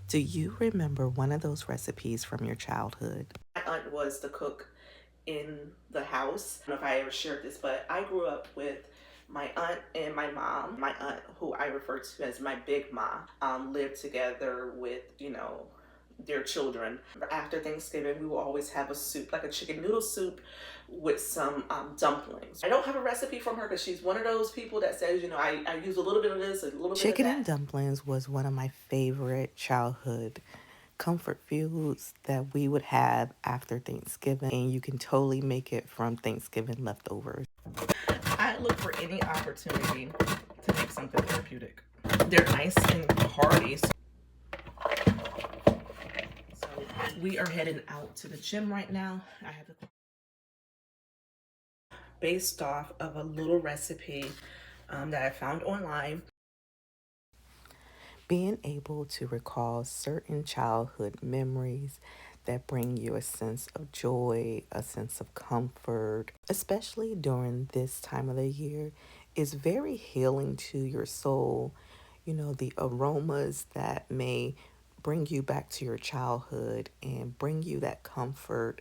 Do you remember one of those recipes from your childhood? My aunt was the cook in the house. I don't know if I ever shared this, but I grew up with my aunt and my mom. My aunt, who I refer to as my big ma, lived together with, their children. After Thanksgiving, we will always have a soup, like a chicken noodle soup with some dumplings. I don't have a recipe from her because she's one of those people that says, I use a little bit of this, a little bit of Chicken and that. dumplings was one of my favorite childhood comfort foods that we would have after Thanksgiving, and you can totally make it from Thanksgiving leftovers. I look for any opportunity to make something therapeutic. They're nice and hearty. So we are heading out to the gym right now. I have a based off of a little recipe that I found online. Being able to recall certain childhood memories that bring you a sense of joy, a sense of comfort, especially during this time of the year, is very healing to your soul. You know, the aromas that may bring you back to your childhood and bring you that comfort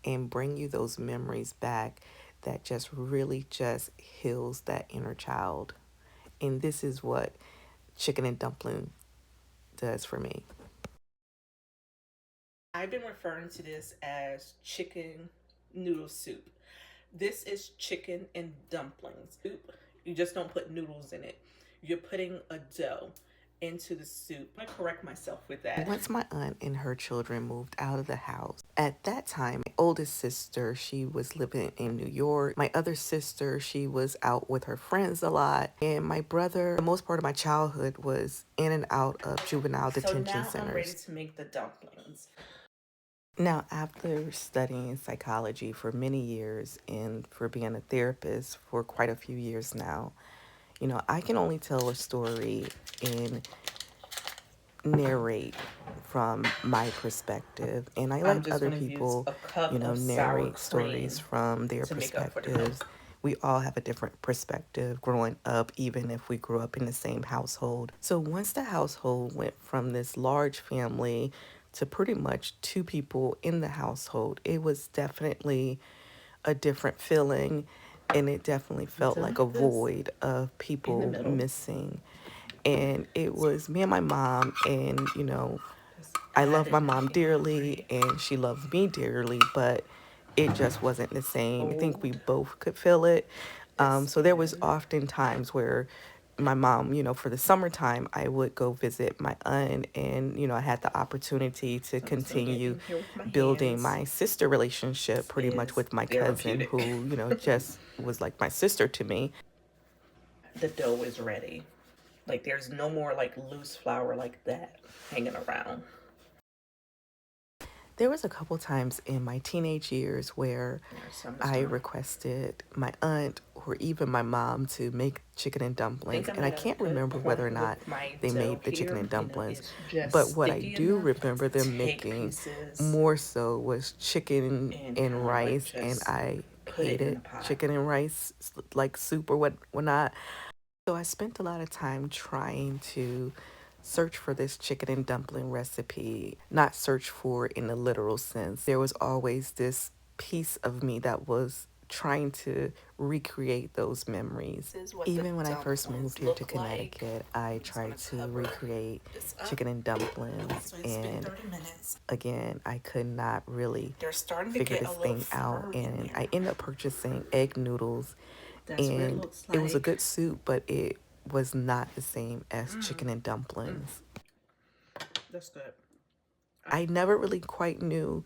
and bring you those memories back that just really just heals that inner child. And this is what chicken and dumpling does for me. I've been referring to this as chicken noodle soup. This is chicken and dumplings. Soup, you just don't put noodles in it. You're putting a dough into the soup. I correct myself with that. Once my aunt and her children moved out of the house, at that time, my oldest sister, she was living in New York. My other sister, she was out with her friends a lot. And my brother, the most part of my childhood was in and out of juvenile So detention now I'm ready centers. to make the dumplings. Now, after studying psychology for many years and for being a therapist for quite a few years now, I can only tell a story and narrate from my perspective. And I I'm let just other going to use people, a cup of sour narrate stories cream from their to make up for the milk. perspectives. We all have a different perspective growing up, even if we grew up in the same household. So once the household went from this large family to pretty much two people in the household, it was definitely a different feeling. And it definitely felt So I like a have this void of in the people middle. missing. And it was me and my mom, and I I had love it my in a mom pan dearly, already. and she loves me dearly, but it just wasn't the same. I think we Hold both could feel it. this So there was in. often times where my mom, for the summertime, I would go visit my aunt, and I had the opportunity to So I'm just going to get continue in here with my building hands. my sister relationship This pretty much is with my cousin, therapeutic. who just was like my sister to me. The dough is ready. Like there's no more like loose flour like that hanging around. There was a couple times in my teenage years where So I'm just I gonna. requested my aunt or even my mom to make chicken and I think dumplings, I'm and I gonna can't put remember whether or point not with my they dough made the chicken here. and You know, dumplings. it's just But what I sticky do enough remember to them take making pieces more so was chicken and and kind of like rice, and just I put it in hated the pot. chicken and rice like soup or whatnot. So I spent a lot of time trying to search for this chicken and dumpling recipe, not search for it in the literal sense. There was always this piece of me that was trying to recreate those memories. This is what the Even when I first dumplings moved here to look like. Connecticut, I I'm just gonna tried to cover recreate this up. chicken and dumplings, So it's been and 30 minutes. again, I could not really They're starting to figure get a this little thing out, firm in and I there. ended up purchasing egg noodles, That's what it and looks it was a like. good soup, but it was not the same as chicken and dumplings. That's good. I never really quite knew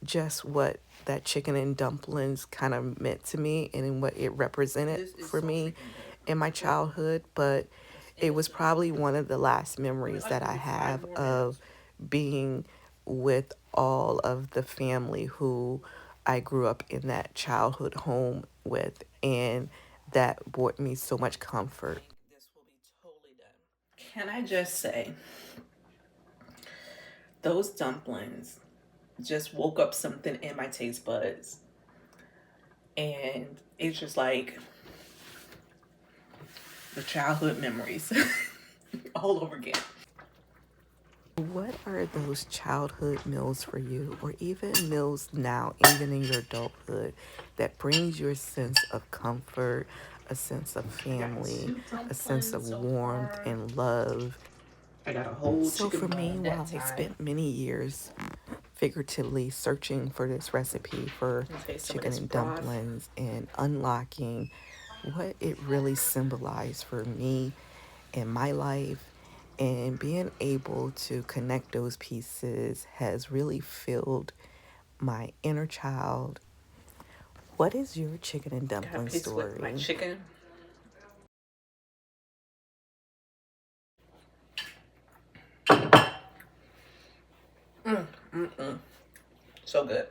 just what that chicken and dumplings kind of meant to me and what it represented This is for so me freaking good. in my childhood, but And it it's was done. probably one of the last We're memories like that I maybe 5 have more of minutes. being with all of the family who I grew up in that childhood home with, and that brought me so much comfort. This will be totally done. Can I just say, those dumplings just woke up something in my taste buds. And it's just like the childhood memories all over again. What are those childhood meals for you, or even meals now, even in your adulthood, that brings you a sense of comfort, a sense of I got family, two a sense of dumplings so warmth far. and love? I got a whole So chicken for me, bone that while I time. spent many years figuratively searching for this recipe for Let me taste some of chicken this and broth. dumplings and unlocking what it really symbolized for me in my life, and being able to connect those pieces has really filled my inner child. What is your chicken and Got a dumpling piece with my story? chicken. Mm, mm, mm. So good.